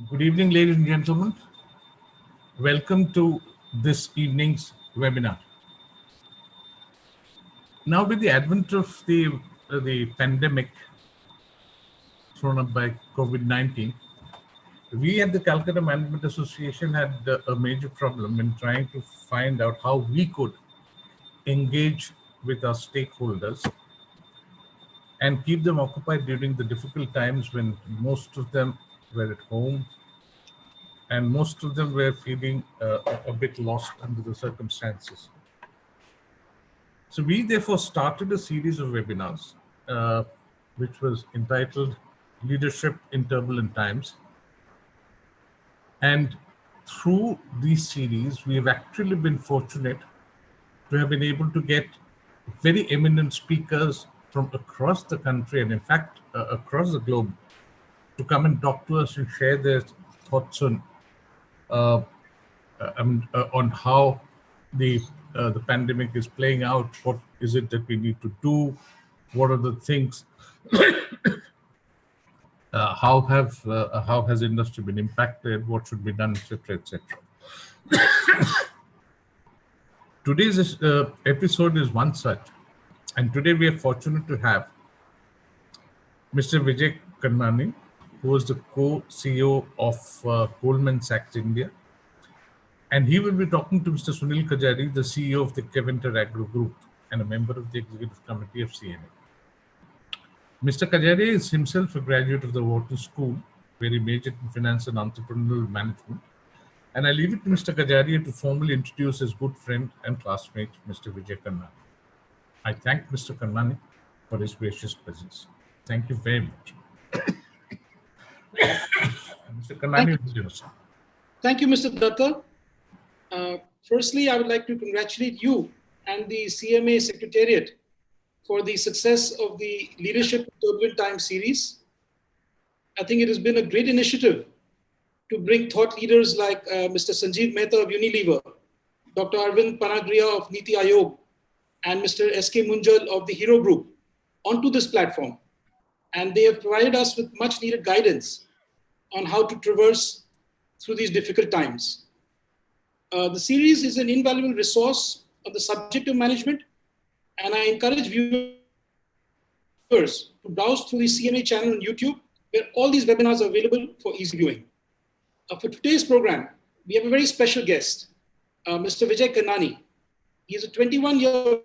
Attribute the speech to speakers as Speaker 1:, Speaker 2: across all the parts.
Speaker 1: Good evening, ladies and gentlemen. Welcome to this evening's webinar. Now, with the advent of the pandemic thrown up by COVID-19, we at the Calcutta Management Association had a major problem in trying to find out how we could engage with our stakeholders and keep them occupied during the difficult times when most of them were at home and most of them were feeling a bit lost under the circumstances. So we therefore started a series of webinars, which was entitled Leadership in Turbulent Times. And through these series, we have actually been fortunate to have been able to get very eminent speakers from across the country and in fact, across the globe to come and talk to us and share their thoughts on how the pandemic is playing out. What is it that we need to do? What are the things? How has industry been impacted? What should be done, etc., etc. Today's episode is one such, and today we are fortunate to have Mr. Vijay Kanani, who is the co-CEO of Goldman Sachs India. And he will be talking to Mr. Sunil, the CEO of the Kajaria Agro Group and a member of the Executive Committee of CMA. Mr. Kajaria is himself a graduate of the Wharton School, where he majored in finance and entrepreneurial management. And I leave it to Mr. Kajaria to formally introduce his good friend and classmate, Mr. Vijay Kanani. I thank Mr. Karnani for his gracious presence. Thank you very much. Mr. Karnani,
Speaker 2: thank you, Mr. Datta. Firstly, I would like to congratulate you and the CMA Secretariat for the success of the Leadership in Turbulent Times series. I think it has been a great initiative to bring thought leaders like Mr. Sanjeev Mehta of Unilever, Dr. Arvind Panagria of Niti Aayog, and Mr. S.K. Munjal of the Hero Group onto this platform. And they have provided us with much needed guidance on how to traverse through these difficult times. The series is an invaluable resource on the subject of management, and I encourage viewers to browse through the CMA channel on YouTube, where all these webinars are available for easy viewing. For today's program, we have a very special guest, Mr. Vijay Kanani. He is a 21-year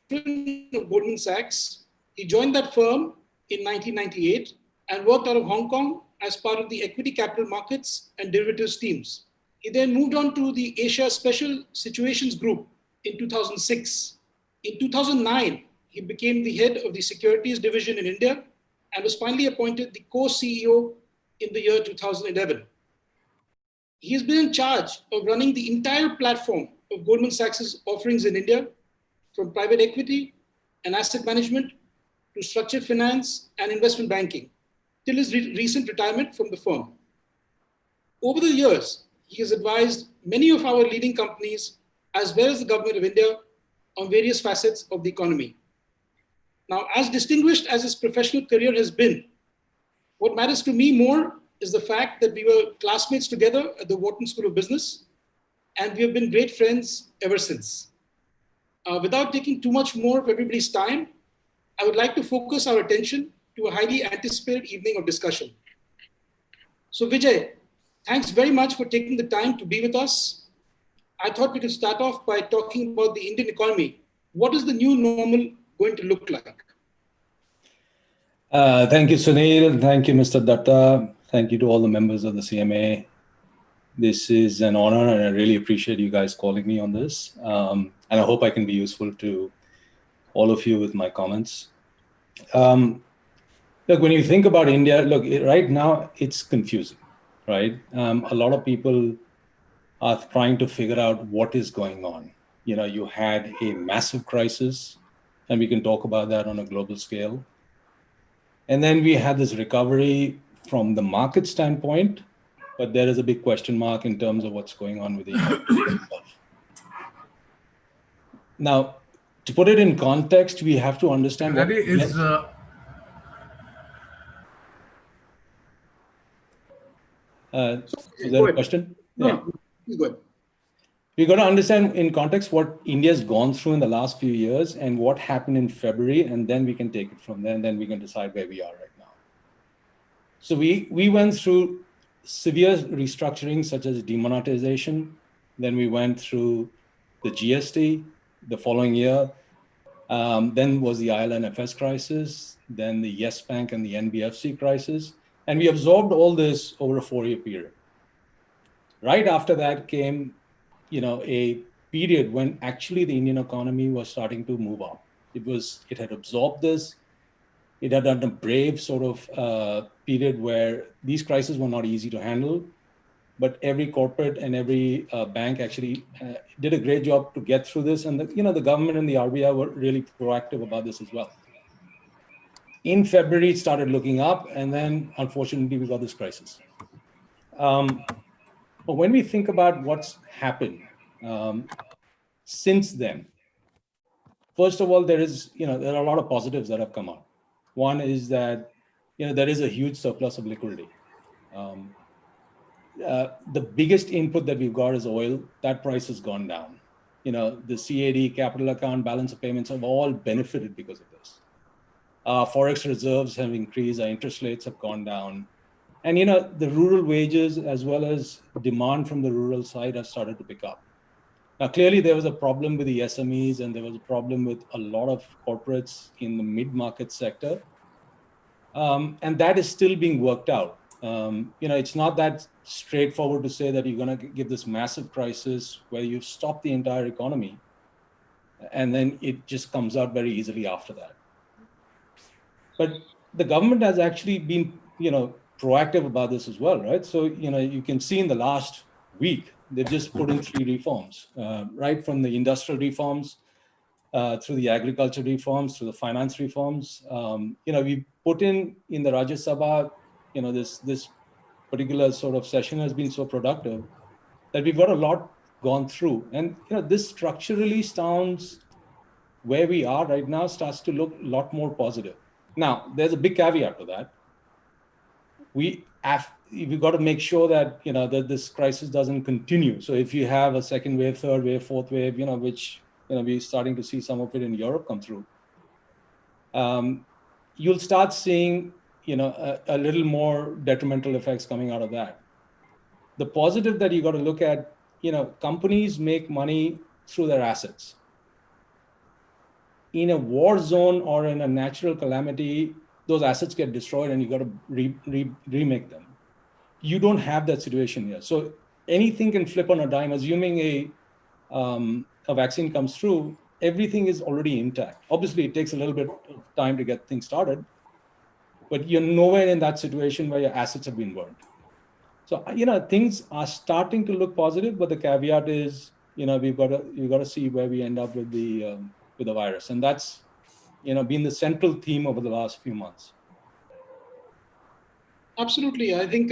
Speaker 2: veteran of Goldman Sachs. He joined that firm in 1998 and worked out of Hong Kong as part of the equity capital markets and derivatives teams. He then moved on to the Asia Special Situations Group in 2006. In 2009, he became the head of the securities division in India and was finally appointed the co-CEO in the year 2011. He has been in charge of running the entire platform of Goldman Sachs's offerings in India, from private equity and asset management to structured finance and investment banking, till his recent retirement from the firm. Over the years, he has advised many of our leading companies, as well as the government of India, on various facets of the economy. Now, as distinguished as his professional career has been, what matters to me more is the fact that we were classmates together at the Wharton School of Business, and we have been great friends ever since. Without taking too much more of everybody's time, I would like to focus our attention to a highly anticipated evening of discussion. So Vijay, thanks very much for taking the time to be with us. I thought we could start off by talking about the Indian economy. What is the new normal going to look like?
Speaker 3: Thank you, Sunil. Thank you, Mr. Datta. Thank you to all the members of the CMA. This is an honor, and I really appreciate you guys calling me on this. And I hope I can be useful to all of you with my comments. Look, when you think about India, right now it's confusing, right? A lot of people are trying to figure out what is going on. You know, you had a massive crisis, and we can talk about that on a global scale. And then we had this recovery from the market standpoint, but there is a big question mark in terms of what's going on with the economy. Now, to put it in context, we have to understand Was there a question?
Speaker 2: No, please go ahead.
Speaker 3: We got to understand in context what India's gone through in the last few years and what happened in February, and then we can take it from there, and then we can decide where we are right now. So we went through severe restructuring, such as demonetization. Then we went through the GST the following year. Then was the IL&FS crisis, then the Yes Bank and the NBFC crisis. And we absorbed all this over a 4-year period. Right after that came, a period when actually the Indian economy was starting to move up. It had absorbed this. It had done a brave sort of period where these crises were not easy to handle, but every corporate and every bank actually did a great job to get through this. And the government and the RBI were really proactive about this as well. In February, it started looking up, and then unfortunately, we got this crisis. But when we think about what's happened since then, first of all, there are a lot of positives that have come out. One is that there is a huge surplus of liquidity. The biggest input that we've got is oil. That price has gone down. The CAD, capital account, balance of payments have all benefited because of this. Forex reserves have increased. Our interest rates have gone down. And, the rural wages as well as demand from the rural side has started to pick up. Now, clearly, there was a problem with the SMEs and there was a problem with a lot of corporates in the mid-market sector. And that is still being worked out. It's not that straightforward to say that you're going to give this massive crisis where you stop the entire economy and then it just comes out very easily after that. But the government has actually been, proactive about this as well, right? So, you can see in the last week, they've just put in 3 reforms, right? From the industrial reforms, through the agriculture reforms, through the finance reforms. We put in the Rajya Sabha, this particular sort of session has been so productive that we've got a lot gone through. And, this structurally sounds where we are right now starts to look a lot more positive. Now, there's a big caveat to that. We've got to make sure that, that this crisis doesn't continue. So if you have a second wave, third wave, fourth wave, which, we're starting to see some of it in Europe come through, you'll start seeing, a little more detrimental effects coming out of that. The positive that you got to look at, companies make money through their assets. In a war zone or in a natural calamity, those assets get destroyed and you got to remake them. You don't have that situation here. So anything can flip on a dime, assuming a vaccine comes through, everything is already intact. Obviously, it takes a little bit of time to get things started, but you're nowhere in that situation where your assets have been burned. So, things are starting to look positive, but the caveat is, we've got to see where we end up with the virus. And that's, been the central theme over the last few months.
Speaker 2: Absolutely. I think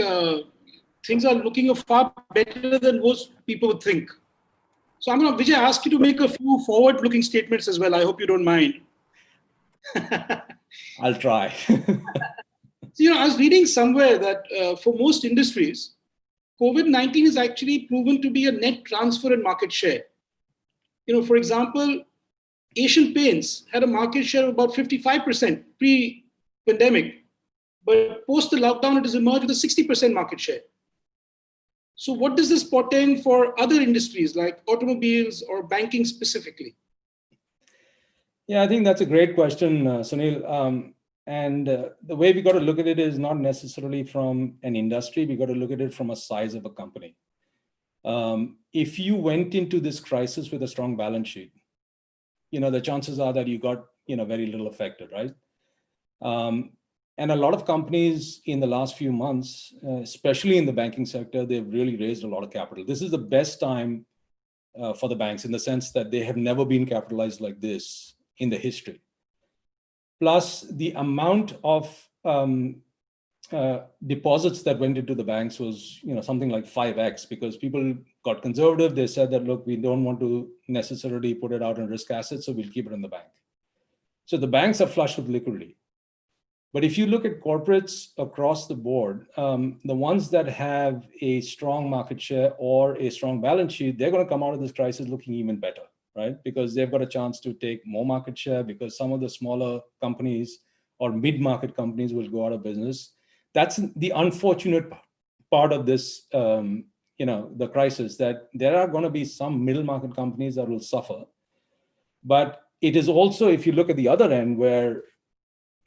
Speaker 2: things are looking far better than most people would think. So I'm going to, Vijay, ask you to make a few forward-looking statements as well. I hope you don't mind.
Speaker 3: I'll try.
Speaker 2: So, I was reading somewhere that for most industries, COVID-19 is actually proven to be a net transfer in market share. For example, Asian Paints had a market share of about 55% pre-pandemic, but post the lockdown, it has emerged with a 60% market share. So what does this portend for other industries like automobiles or banking specifically?
Speaker 3: Yeah, I think that's a great question, Sunil. And the way we got to look at it is not necessarily from an industry. We got to look at it from a size of a company. If you went into this crisis with a strong balance sheet, the chances are that you got, very little affected, right? And a lot of companies in the last few months, especially in the banking sector, they've really raised a lot of capital. This is the best time for the banks in the sense that they have never been capitalized like this in the history. Plus, the amount of deposits that went into the banks was, something like 5x because people got conservative. They said that, look, we don't want to necessarily put it out in risk assets, so we'll keep it in the bank. So the banks are flush with liquidity. But if you look at corporates across the board, the ones that have a strong market share or a strong balance sheet, they're going to come out of this crisis looking even better, right? Because they've got a chance to take more market share, because some of the smaller companies or mid-market companies will go out of business. That's the unfortunate part of this, the crisis, that there are going to be some middle market companies that will suffer. But it is also, if you look at the other end, where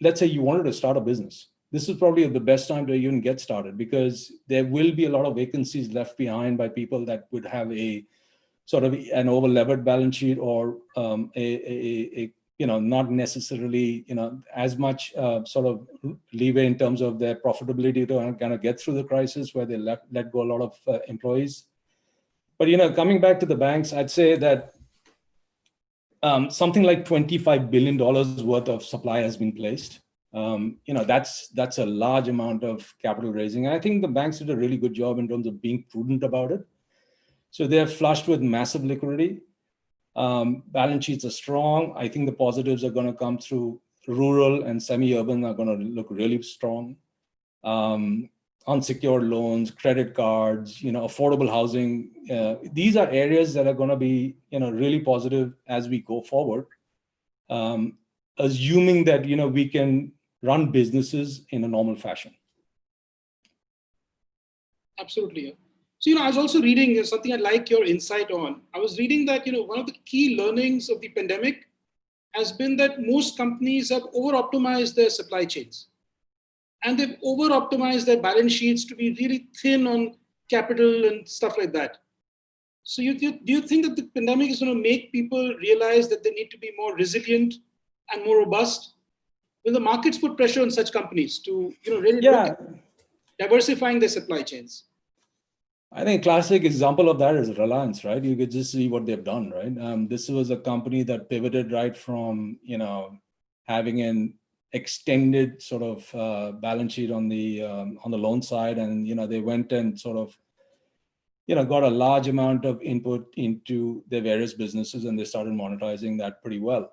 Speaker 3: let's say you wanted to start a business, this is probably the best time to even get started, because there will be a lot of vacancies left behind by people that would have a sort of an over levered balance sheet, or not necessarily as much sort of leeway in terms of their profitability to kind of get through the crisis, where they let go a lot of employees. But coming back to the banks, I'd say that something like $25 billion worth of supply has been placed. That's a large amount of capital raising. And I think the banks did a really good job in terms of being prudent about it. So they're flushed with massive liquidity. Balance sheets are strong. I think the positives are going to come through. Rural and semi-urban are going to look really strong. Unsecured loans, credit cards, affordable housing. These are areas that are going to be, really positive as we go forward, assuming that, we can run businesses in a normal fashion.
Speaker 2: Absolutely. So, I was also reading something I'd like your insight on. I was reading that, one of the key learnings of the pandemic has been that most companies have over-optimized their supply chains. And they've over-optimized their balance sheets to be really thin on capital and stuff like that. So do you think that the pandemic is going to make people realize that they need to be more resilient and more robust? Will the markets put pressure on such companies to really look at diversifying their supply chains?
Speaker 3: I think classic example of that is Reliance, right? You could just see what they've done, right? This was a company that pivoted right from, having an extended sort of balance sheet on the loan side, and they went and sort of got a large amount of input into their various businesses, and they started monetizing that pretty well.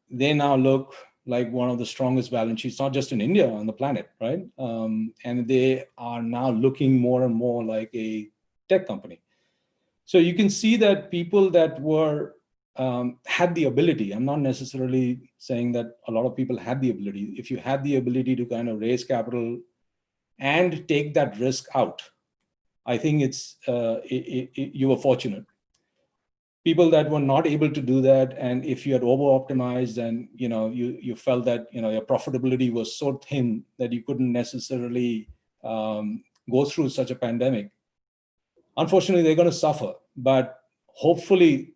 Speaker 3: They now look like one of the strongest balance sheets, not just in India, on the planet, right? And they are now looking more and more like a tech company. So you can see that people that were had the ability, I'm not necessarily saying that a lot of people had the ability. If you had the ability to kind of raise capital and take that risk out, I think you were fortunate. People that were not able to do that, and if you had over-optimized and you felt that your profitability was so thin that you couldn't necessarily go through such a pandemic, unfortunately they're going to suffer. But hopefully,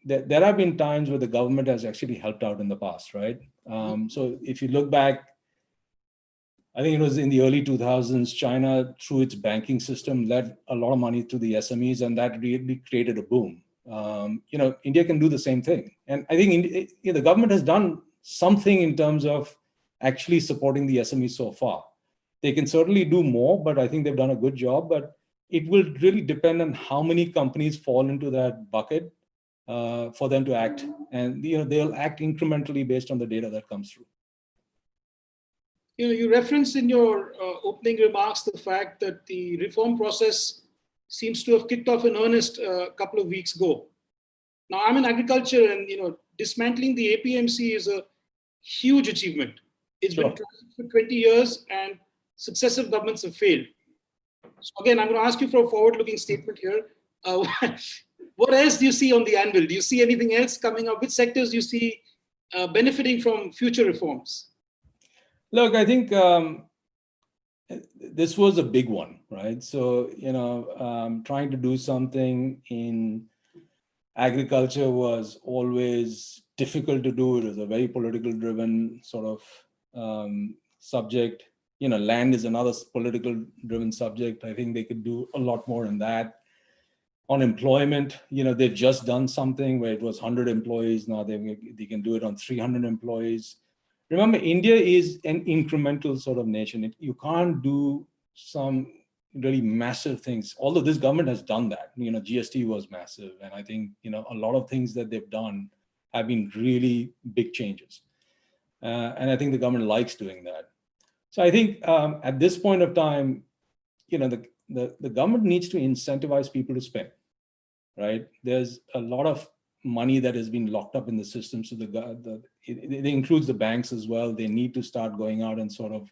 Speaker 3: there have been times where the government has actually helped out in the past, right? So if you look back, I think it was in the early 2000s, China, through its banking system, led a lot of money to the SMEs, and that really created a boom. India can do the same thing. And I think the government has done something in terms of actually supporting the SMEs so far. They can certainly do more, but I think they've done a good job. But it will really depend on how many companies fall into that bucket for them to act. And they'll act incrementally based on the data that comes through.
Speaker 2: You referenced in your opening remarks the fact that the reform process seems to have kicked off in earnest a couple of weeks ago. Now, I'm in agriculture, and dismantling the APMC is a huge achievement. It's been classic for 20 years, and successive governments have failed. So again, I'm going to ask you for a forward-looking statement here. What else do you see on the anvil? Do you see anything else coming up? Which sectors do you see benefiting from future reforms?
Speaker 3: Look, I think this was a big one, right? So, trying to do something in agriculture was always difficult to do. It was a very political driven sort of subject. Land is another political driven subject. I think they could do a lot more in that. On employment, they've just done something where it was 100 employees. Now they can do it on 300 employees. Remember, India is an incremental sort of nation. You can't do some really massive things, although this government has done that. GST was massive. And I think, a lot of things that they've done have been really big changes. And I think the government likes doing that. So I think at this point of time, the government needs to incentivize people to spend, right? There's a lot of money that has been locked up in the system. So it includes the banks as well. They need to start going out and sort of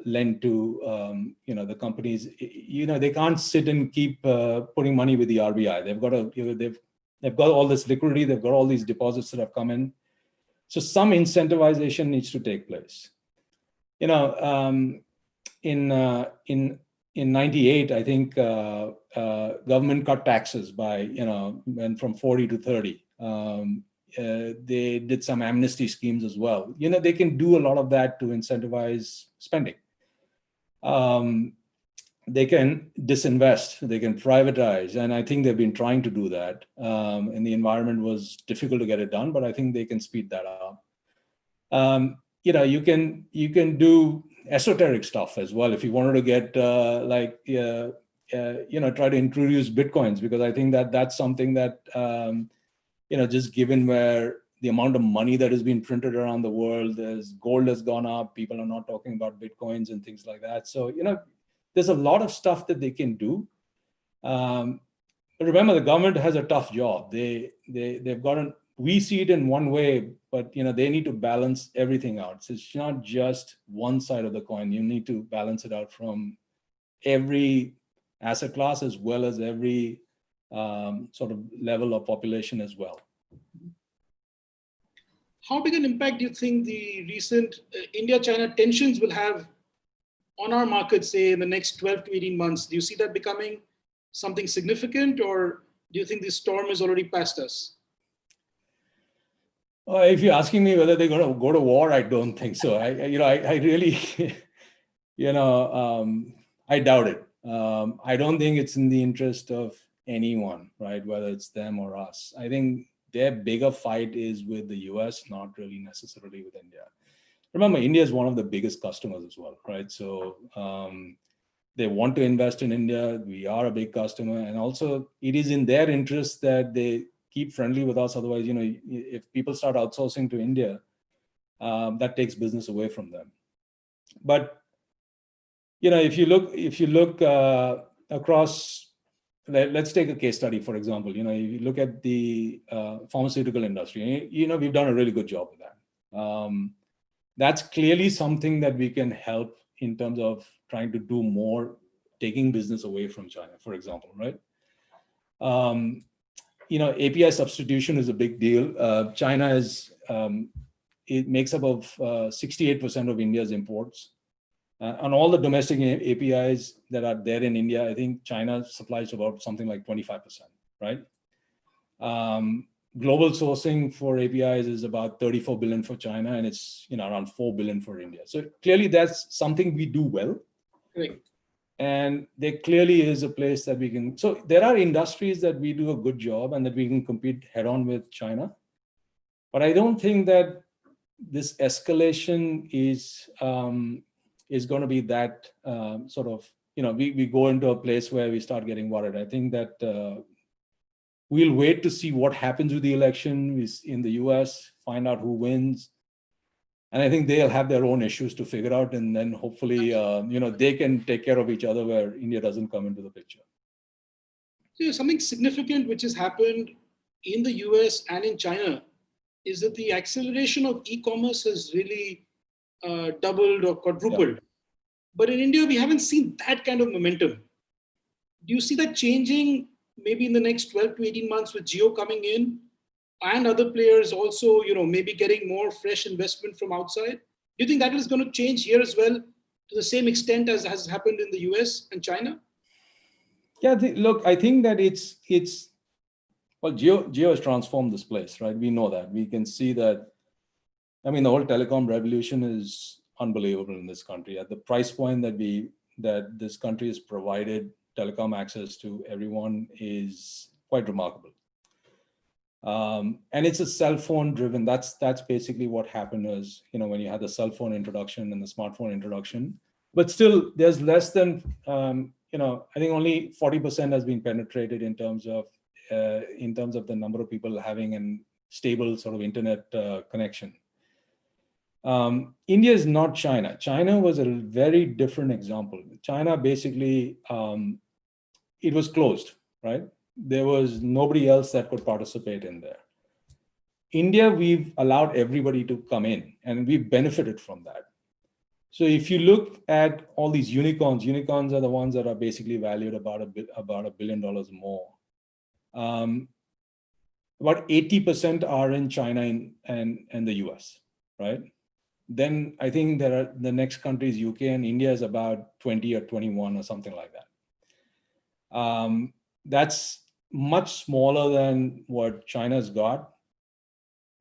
Speaker 3: lend to the companies. They can't sit and keep putting money with the RBI. They've got to they've got all this liquidity. They've got all these deposits that have come in. So some incentivization needs to take place. In 98, I think government cut taxes by, went from 40 to 30. They did some amnesty schemes as well. They can do a lot of that to incentivize spending. They can disinvest, they can privatize, and I think they've been trying to do that. And the environment was difficult to get it done, but I think they can speed that up. You can do esoteric stuff as well if you wanted to get try to introduce bitcoins, because I think that's something that just given where the amount of money that has been printed around the world, as gold has gone up, people are not talking about bitcoins and things like that. So there's a lot of stuff that they can do. But remember, the government has a tough job. They've got we see it in one way, but they need to balance everything out. So it's not just one side of the coin. You need to balance it out from every asset class as well as every sort of level of population as well.
Speaker 2: How big an impact do you think the recent India-China tensions will have on our market, say, in the next 12 to 18 months? Do you see that becoming something significant, or do you think this storm is already past us?
Speaker 3: If you're asking me whether they're going to go to war, I don't think so. I really, I doubt it. I don't think it's in the interest of anyone, right? Whether it's them or us. I think their bigger fight is with the US, not really necessarily with India. Remember, India is one of the biggest customers as well, right? So they want to invest in India. We are a big customer. And also it is in their interest that they keep friendly with us. Otherwise, if people start outsourcing to India, that takes business away from them. But, if you look across, let's take a case study, for example. If you look at the pharmaceutical industry, we've done a really good job with that. That's clearly something that we can help in terms of trying to do more, taking business away from China, for example, right? API substitution is a big deal. China it makes up of 68% of India's imports. On all the domestic APIs that are there in India, I think China supplies about something like 25%, right? Global sourcing for APIs is about 34 billion for China, and it's around 4 billion for India. So clearly that's something we do well.
Speaker 2: Right.
Speaker 3: And there clearly is a place that we can. So there are industries that we do a good job and that we can compete head on with China. But I don't think that this escalation is going to be that sort of, we go into a place where we start getting worried. I think that we'll wait to see what happens with the election in the US, find out who wins. And I think they'll have their own issues to figure out. And then hopefully, they can take care of each other where India doesn't come into the picture.
Speaker 2: So something significant which has happened in the US and in China is that the acceleration of e-commerce has really doubled or quadrupled. Yeah. But in India, we haven't seen that kind of momentum. Do you see that changing maybe in the next 12 to 18 months with Jio coming in and other players also, maybe getting more fresh investment from outside? Do you think that is going to change here as well to the same extent as has happened in the US and China?
Speaker 3: Yeah, look, I think that well, Jio has transformed this place, right? We know that. We can see that. I mean, the whole telecom revolution is unbelievable in this country. At the price point that this country has provided telecom access to everyone is quite remarkable. And it's a cell phone driven. That's basically what happened is, when you had the cell phone introduction and the smartphone introduction. But still, there's less than, I think only 40% has been penetrated in terms of the number of people having a stable sort of internet connection. India is not China. China was a very different example. China basically, it was closed, right? There was nobody else that could participate in there. India, we've allowed everybody to come in and we've benefited from that. So if you look at all these unicorns are the ones that are basically valued about $1 billion more. About 80% are in China and the US, right? Then I think there are the next countries, UK and India is about 20 or 21 or something like that. That's much smaller than what China's got.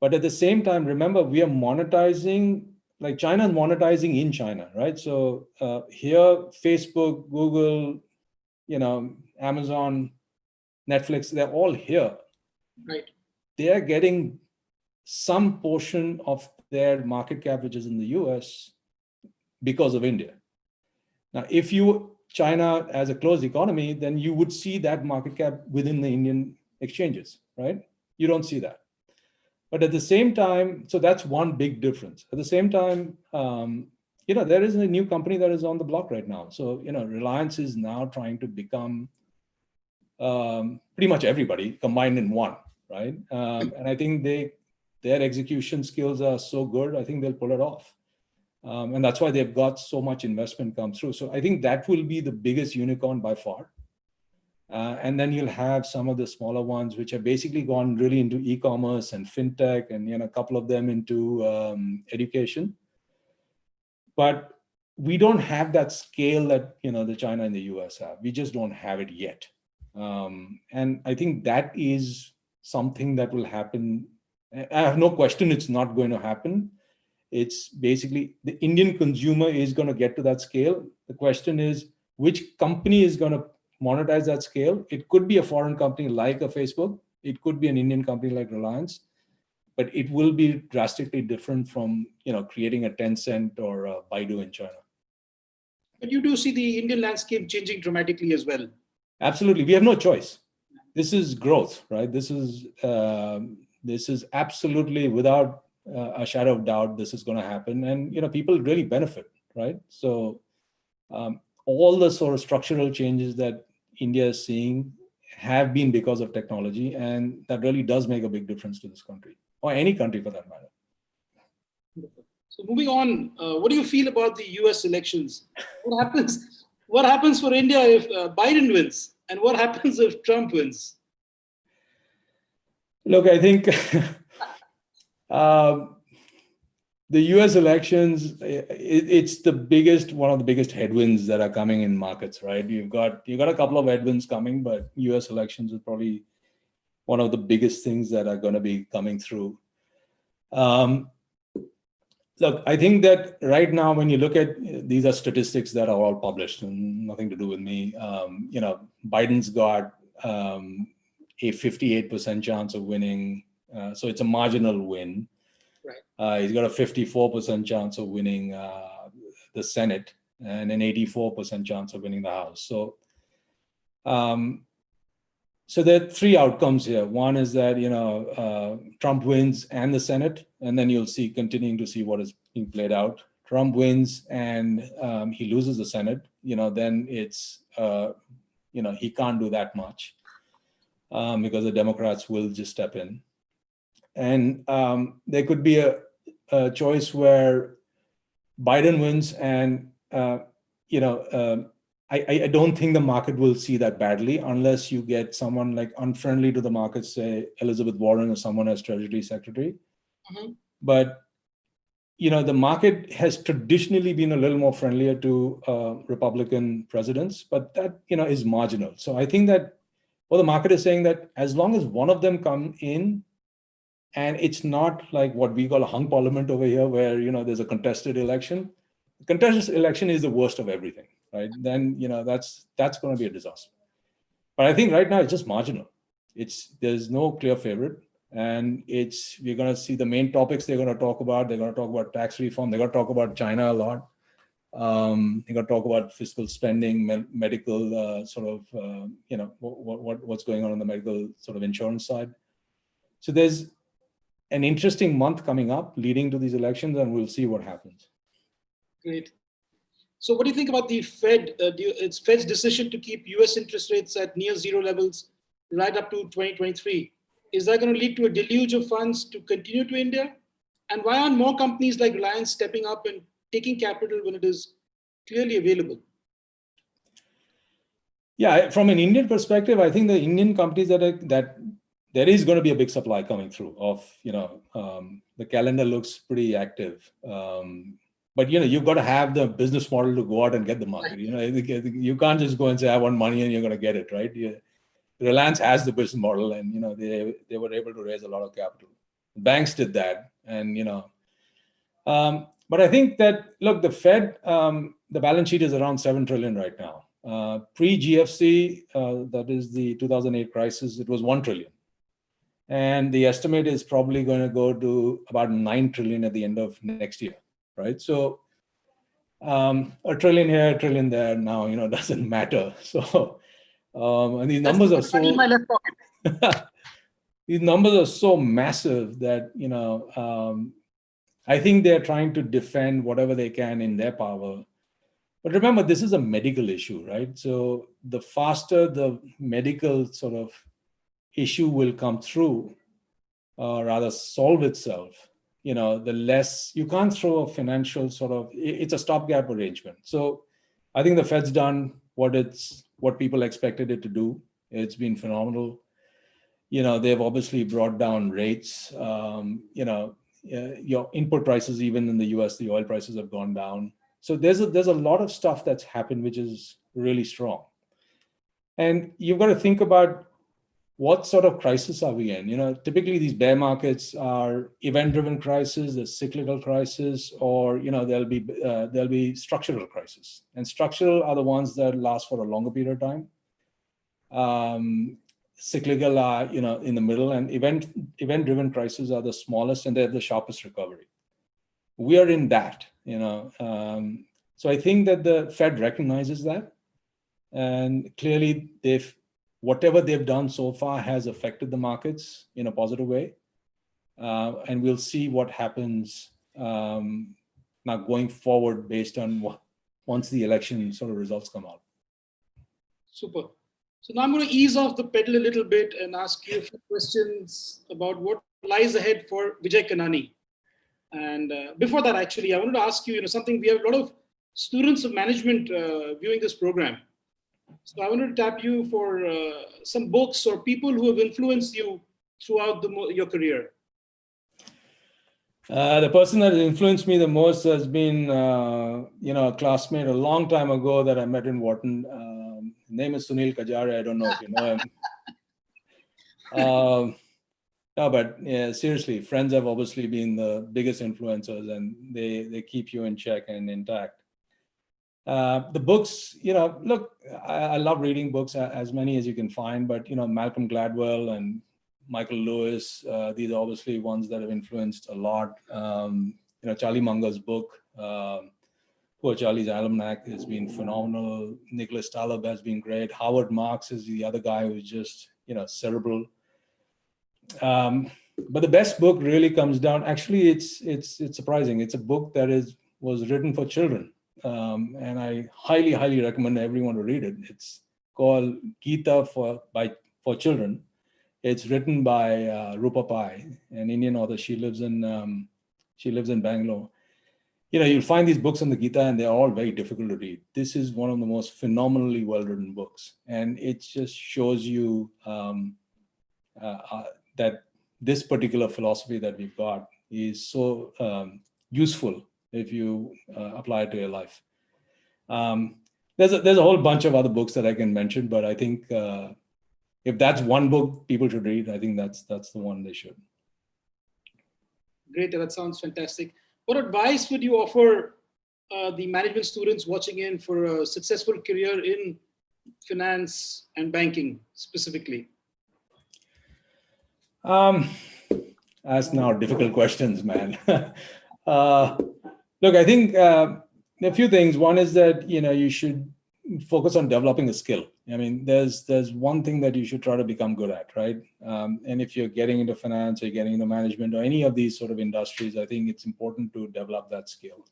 Speaker 3: But at the same time, remember, we are monetizing, like China is monetizing in China, right? So here, Facebook, Google, Amazon, Netflix, they're all here.
Speaker 2: Right.
Speaker 3: They are getting some portion of their market cap, which is in the US, because of India. Now, if China as a closed economy, then you would see that market cap within the Indian exchanges, right? You don't see that. But at the same time, so that's one big difference. At the same time, there is a new company that is on the block right now. So, Reliance is now trying to become pretty much everybody combined in one, right? And I think their execution skills are so good, I think they'll pull it off. And that's why they've got so much investment come through. So I think that will be the biggest unicorn by far. And then you'll have some of the smaller ones, which have basically gone really into e-commerce and fintech, and a couple of them into education. But we don't have that scale that the China and the US have. We just don't have it yet. And I think that is something that will happen. I have no question it's not going to happen. It's basically the Indian consumer is going to get to that scale. The question is, which company is going to monetize that scale? It could be a foreign company like a Facebook. It could be an Indian company like Reliance, but it will be drastically different from creating a Tencent or a Baidu in China.
Speaker 2: But you do see the Indian landscape changing dramatically as well.
Speaker 3: Absolutely, we have no choice. This is growth, right? This is absolutely without a shadow of doubt. This is going to happen, and people really benefit, right? So all the sort of structural changes that India is seeing have been because of technology, and that really does make a big difference to this country, or any country for that matter.
Speaker 2: So moving on, what do you feel about the US elections? What happens for India if Biden wins? And what happens if Trump wins?
Speaker 3: Look, I think the US elections, it's one of the biggest headwinds that are coming in markets, right? You've got a couple of headwinds coming, but US elections is probably one of the biggest things that are going to be coming through. Look, I think that right now, when you look at, these are statistics that are all published and nothing to do with me. Biden's got a 58% chance of winning. So it's a marginal win.
Speaker 2: Right.
Speaker 3: He's got a 54% chance of winning the Senate and an 84% chance of winning the House. So, so there are three outcomes here. One is that Trump wins and the Senate, and then you'll see continuing to see what is being played out. Trump wins and he loses the Senate. Then it's he can't do that much because the Democrats will just step in. And there could be a choice where Biden wins, and I don't think the market will see that badly unless you get someone like unfriendly to the market, say Elizabeth Warren or someone as Treasury Secretary.
Speaker 2: Mm-hmm.
Speaker 3: But the market has traditionally been a little more friendlier to Republican presidents, but that is marginal. So I think that the market is saying that as long as one of them come in, and it's not like what we call a hung parliament over here, where there's a contested election. The contested election is the worst of everything, right? Then that's going to be a disaster. But I think right now it's just marginal. There's no clear favorite, and we're going to see the main topics they're going to talk about. They're going to talk about tax reform. They're going to talk about China a lot. They're going to talk about fiscal spending, medical sort of what's going on the medical sort of insurance side. So there's an interesting month coming up leading to these elections, and we'll see what happens.
Speaker 2: Great. So what do you think about the Fed? It's Fed's decision to keep US interest rates at near zero levels right up to 2023. Is that going to lead to a deluge of funds to continue to India? And why aren't more companies like Reliance stepping up and taking capital when it is clearly available?
Speaker 3: Yeah, from an Indian perspective, I think the Indian companies that there is going to be a big supply coming through of, the calendar looks pretty active. But, you've got to have the business model to go out and get the market. You can't just go and say, I want money and you're going to get it, right? Reliance has the business model, and, they were able to raise a lot of capital. Banks did that. And, but I think that, look, the Fed, the balance sheet is around 7 trillion right now. Pre-GFC, that is the 2008 crisis, it was 1 trillion. And the estimate is probably going to go to about 9 trillion at the end of next year, right? So a trillion here, a trillion there now, doesn't matter. So and these numbers are so
Speaker 2: my left pocket.
Speaker 3: these numbers are so massive that, I think they're trying to defend whatever they can in their power. But remember, this is a medical issue, right? So the faster the medical sort of issue will come through, rather solve itself, the less you can't throw a financial sort of, it's a stopgap arrangement. So I think the Fed's done what people expected it to do. It's been phenomenal. They've obviously brought down rates. Your input prices, even in the US, the oil prices have gone down. So there's a lot of stuff that's happened, which is really strong. And you've got to think about what sort of crisis are we in? Typically these bear markets are event-driven crisis, the cyclical crisis, or there'll be structural crisis. And structural are the ones that last for a longer period of time. Cyclical are in the middle, and event-driven crises are the smallest, and they're the sharpest recovery. We are in that. So I think that the Fed recognizes that, and clearly whatever they've done so far has affected the markets in a positive way, and we'll see what happens now going forward based on once the election sort of results come out.
Speaker 2: Super. So now I'm going to ease off the pedal a little bit and ask you a few questions about what lies ahead for Vijay Kanani. And before that, actually, I wanted to ask you, something. We have a lot of students of management viewing this program. So I wanted to tap you for some books or people who have influenced you throughout your career.
Speaker 3: The person that has influenced me the most has been, a classmate a long time ago that I met in Wharton. His name is Sunil Kajaria. I don't know if you know him. No, but yeah, seriously, friends have obviously been the biggest influencers, and they keep you in check and intact. The books, look, I love reading books, as many as you can find, but, Malcolm Gladwell and Michael Lewis, these are obviously ones that have influenced a lot. Charlie Munger's book, Poor Charlie's Almanac, has been phenomenal. Nicholas Taleb has been great. Howard Marks is the other guy who's just, cerebral. But the best book really comes down, actually, it's surprising. It's a book that was written for children. And I highly, highly recommend everyone to read it. It's called Gita for Children. It's written by Rupa Pai, an Indian author. She lives in Bangalore. You'll find these books on the Gita, and they're all very difficult to read. This is one of the most phenomenally well-written books, and it just shows you that this particular philosophy that we've got is so useful if you apply it to your life. There's a whole bunch of other books that I can mention, but I think if that's one book people should read, I think that's the one they should.
Speaker 2: Great, that sounds fantastic. What advice would you offer the management students watching in for a successful career in finance and specifically?
Speaker 3: That's now difficult questions, man. Look, I think a few things. One is that, you should focus on developing a skill. I mean, there's one thing that you should try to become good at, right? And if you're getting into finance or you're getting into management or any of these sort of industries, I think it's important to develop that skill.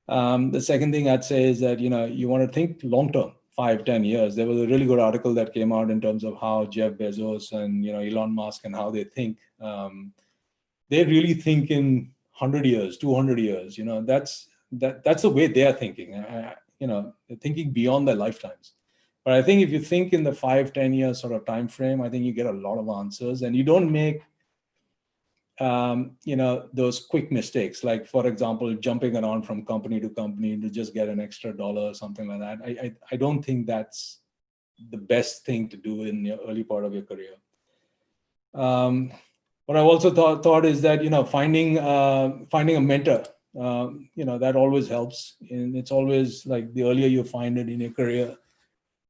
Speaker 3: The second thing I'd say is that, you want to think long-term, 5-10 years. There was a really good article that came out in terms of how Jeff Bezos and, Elon Musk and how they think. They really think in 100 years, 200 years. That's the way they are thinking. They're thinking beyond their lifetimes. But I think if you think in the 5-10 year sort of time frame, I think you get a lot of answers, and you don't make those quick mistakes, like, for example, jumping around from company to company to just get an extra dollar or something like that. I don't think that's the best thing to do in your early part of your career. What I've also thought is that, finding a mentor, that always helps. And it's always like the earlier you find it in your career,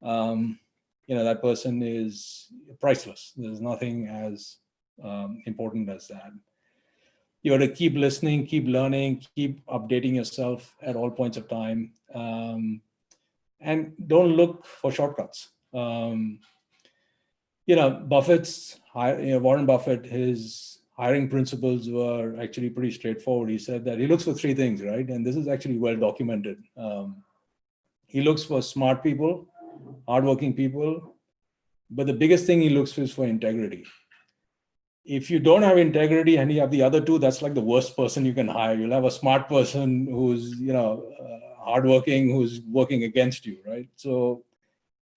Speaker 3: that person is priceless. There's nothing as important as that. You got to keep listening, keep learning, keep updating yourself at all points of time, and don't look for shortcuts. Warren Buffett, his hiring principles were actually pretty straightforward. He said that he looks for three things, right? And this is actually well documented. He looks for smart people, hardworking people, but the biggest thing he looks for is for integrity. If you don't have integrity and you have the other two, that's like the worst person you can hire. You'll have a smart person who's, hardworking, who's working against you, right? So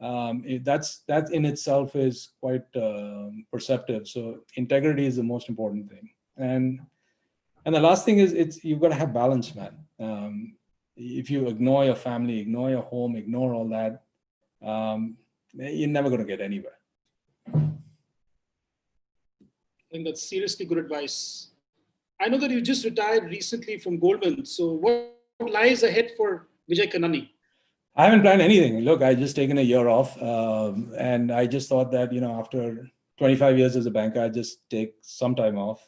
Speaker 3: that in itself is quite perceptive. So integrity is the most important thing. And the last thing is you've got to have balance, man. If you ignore your family, ignore your home, ignore all that, you're never going to get anywhere.
Speaker 2: I think that's seriously good advice. I know that you just retired recently from Goldman. So what lies ahead for Vijay Kanani?
Speaker 3: I haven't planned anything. Look, I just taken a year off, and I just thought that, after 25 years as a banker, I just take some time off.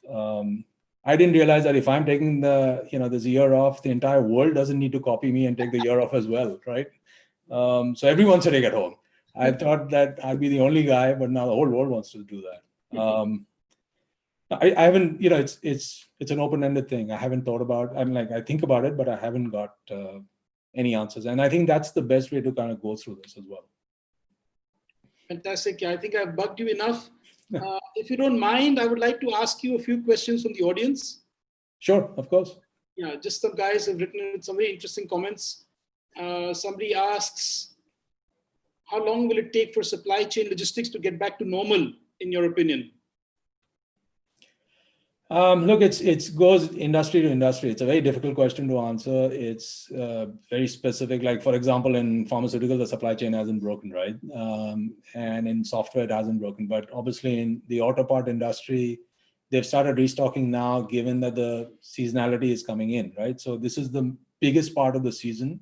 Speaker 3: I didn't realize that if I'm taking this year off, the entire world doesn't need to copy me and take the year off as well, right? So everyone's sitting at home. I thought that I'd be the only guy, but now the whole world wants to do that. I haven't, it's an open-ended thing. I haven't thought about. I think about it, but I haven't got any answers. And I think that's the best way to kind of go through this as well.
Speaker 2: Fantastic. Yeah, I think I've bugged you enough. If you don't mind, I would like to ask you a few questions from the audience.
Speaker 3: Sure, of course.
Speaker 2: Yeah, just some guys have written some very interesting comments. Somebody asks, how long will it take for supply chain logistics to get back to normal, in your opinion?
Speaker 3: Look, it goes industry to industry. It's a very difficult question to answer. It's very specific. Like, for example, in pharmaceutical, the supply chain hasn't broken, right? And in software, it hasn't broken. But obviously, in the auto part industry, they've started restocking now, given that the seasonality is coming in, right? So this is the biggest part of the season.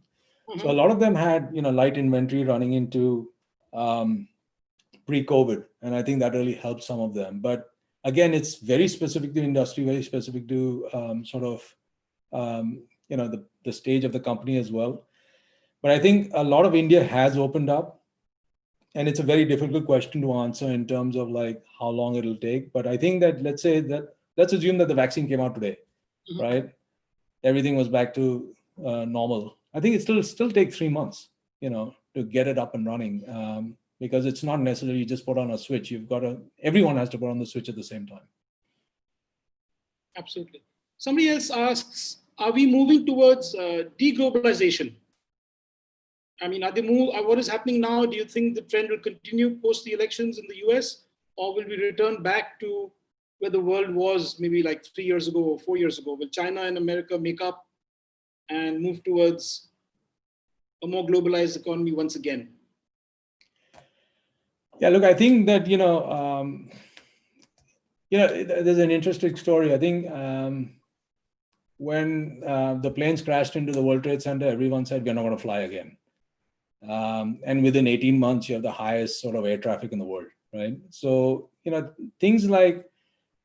Speaker 3: Mm-hmm. So a lot of them had, light inventory running into pre-COVID, and I think that really helped some of them. But again, it's very specific to industry, very specific to the stage of the company as well. But I think a lot of India has opened up, and it's a very difficult question to answer in terms of like how long it'll take. But I think that let's assume that the vaccine came out today, mm-hmm. right? Everything was back to normal. I think it still take 3 months, to get it up and running. Because it's not necessarily you just put on a switch. Everyone has to put on the switch at the same time.
Speaker 2: Absolutely. Somebody else asks, are we moving towards deglobalization? I mean, what is happening now? Do you think the trend will continue post the elections in the US? Or will we return back to where the world was maybe like 3 years ago or 4 years ago? Will China and America make up and move towards a more globalized economy once again?
Speaker 3: Yeah, look, I think that, there's an interesting story. I think when the planes crashed into the World Trade Center, everyone said, we're not going to fly again. And within 18 months, you have the highest sort of air traffic in the world, right? So, things like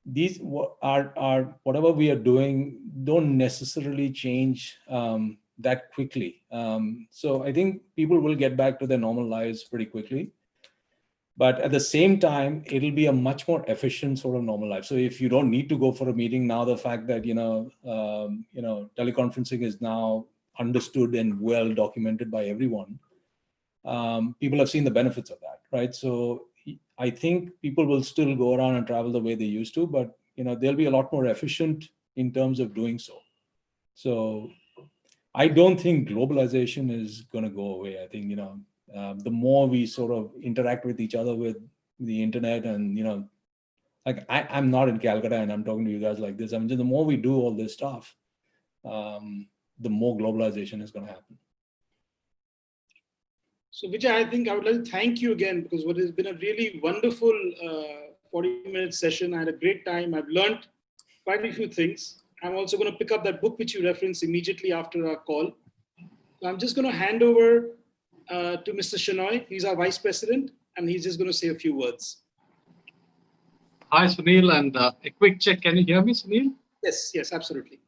Speaker 3: these are whatever we are doing don't necessarily change that quickly. So I think people will get back to their normal lives pretty quickly. But at the same time, it'll be a much more efficient sort of normal life. So if you don't need to go for a meeting now, the fact that teleconferencing is now understood and well documented by everyone, people have seen the benefits of that, right? So I think people will still go around and travel the way they used to, but they'll be a lot more efficient in terms of doing so. So I don't think globalization is going to go away. I think the more we sort of interact with each other with the internet, and like I'm not in Calcutta and I'm talking to you guys like this. I mean, the more we do all this stuff, the more globalization is going to happen.
Speaker 2: So Vijay, I think I would like to thank you again, because what has been a really wonderful 40-minute session. I had a great time. I've learned quite a few things. I'm also going to pick up that book which you referenced immediately after our call. So I'm just going to hand over to Mr. Shenoy. He's our Vice President, and he's just going to say a few words.
Speaker 4: Hi, Sunil, and a quick check. Can you hear me, Sunil?
Speaker 2: Yes, absolutely.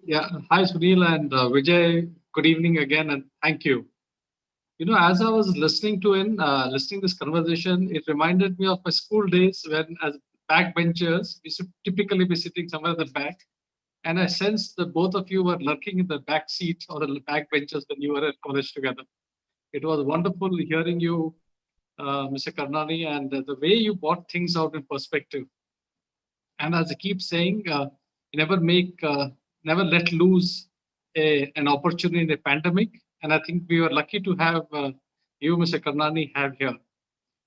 Speaker 4: Yeah. Hi, Sunil and Vijay. Good evening again, and thank you. As I was listening this conversation, it reminded me of my school days when, as backbenchers, we should typically be sitting somewhere at the back. And I sensed that both of you were lurking in the back seat or the back benches when you were at college together. It was wonderful hearing you, Mr. Karnani, and the way you brought things out in perspective. And as I keep saying, never let loose an opportunity in a pandemic. And I think we were lucky to have you, Mr. Karnani, have here.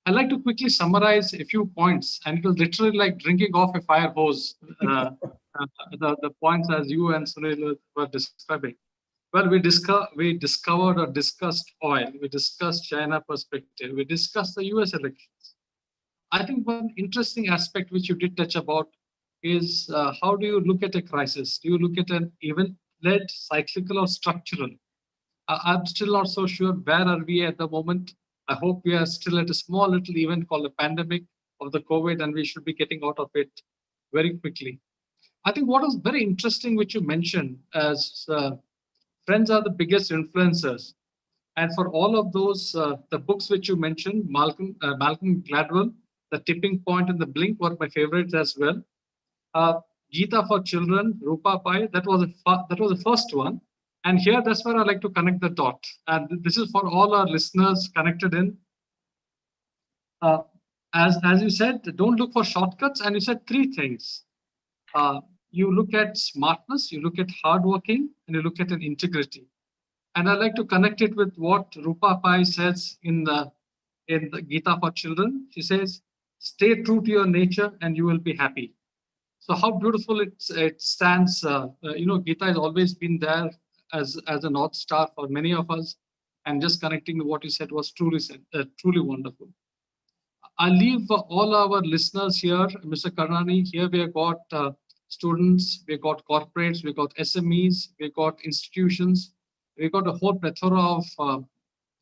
Speaker 4: I'd like to quickly summarize a few points, and it was literally like drinking off a fire hose, the points as you and Sunil were describing. Well, we discovered or discussed oil, we discussed China perspective, we discussed the US elections. I think one interesting aspect which you did touch about is how do you look at a crisis? Do you look at an event-led, cyclical, or structural? I'm still not so sure where are we at the moment. I hope we are still at a small little event called the pandemic of the COVID, and we should be getting out of it very quickly. I think what was very interesting, which you mentioned, as friends are the biggest influencers. And for all of those, the books which you mentioned, Malcolm Gladwell, The Tipping Point and The Blink were my favorites as well. Gita for Children, Rupa Pai, that was the first one. And here, that's where I like to connect the dot. And this is for all our listeners connected in. As you said, don't look for shortcuts. And you said three things. You look at smartness, you look at hardworking, and you look at an integrity. And I like to connect it with what Rupa Pai says in the Gita for Children. She says, stay true to your nature and you will be happy. So how beautiful it stands. Gita has always been there as a North Star for many of us. And just connecting to what you said was truly wonderful. I'll leave all our listeners here, Mr. Karnani. Here we have got students, we've got corporates, we've got SMEs, we've got institutions, we've got a whole plethora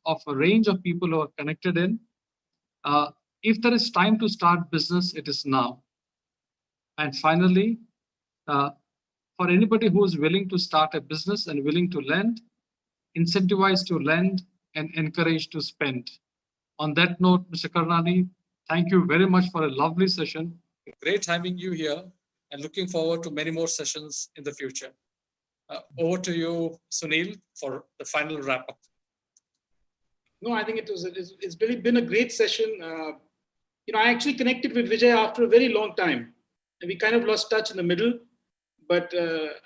Speaker 4: of a range of people who are connected in. If there is time to start business, it is now. And finally, for anybody who is willing to start a business and willing to lend, incentivize to lend and encourage to spend. On that note, Mr. Karnani, thank you very much for a lovely session. Great having you here and looking forward to many more sessions in the future. Over to you, Sunil, for the final wrap up.
Speaker 2: No, I think it's really been a great session. I actually connected with Vijay after a very long time. And we kind of lost touch in the middle. But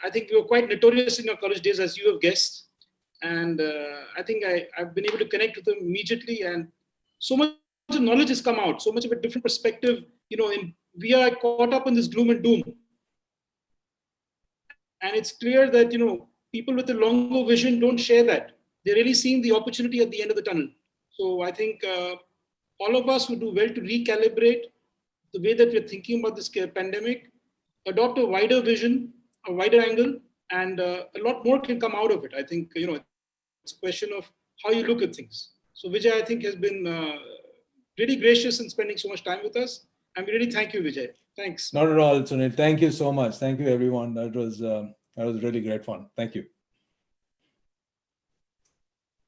Speaker 2: I think we were quite notorious in our college days, as you have guessed. And I think I've been able to connect with him immediately. And so much knowledge has come out, so much of a different perspective. We are caught up in this gloom and doom. And it's clear that, people with a longer vision don't share that. They're really seeing the opportunity at the end of the tunnel. So I think all of us would do well to recalibrate the way that we're thinking about this pandemic, adopt a wider vision, a wider angle, and a lot more can come out of it. I think, it's a question of how you look at things. So Vijay, I think, has been really gracious in spending so much time with us. And we really thank you, Vijay. Thanks.
Speaker 3: Not at all, Sunil. Thank you so much. Thank you, everyone. That was really great fun. Thank you.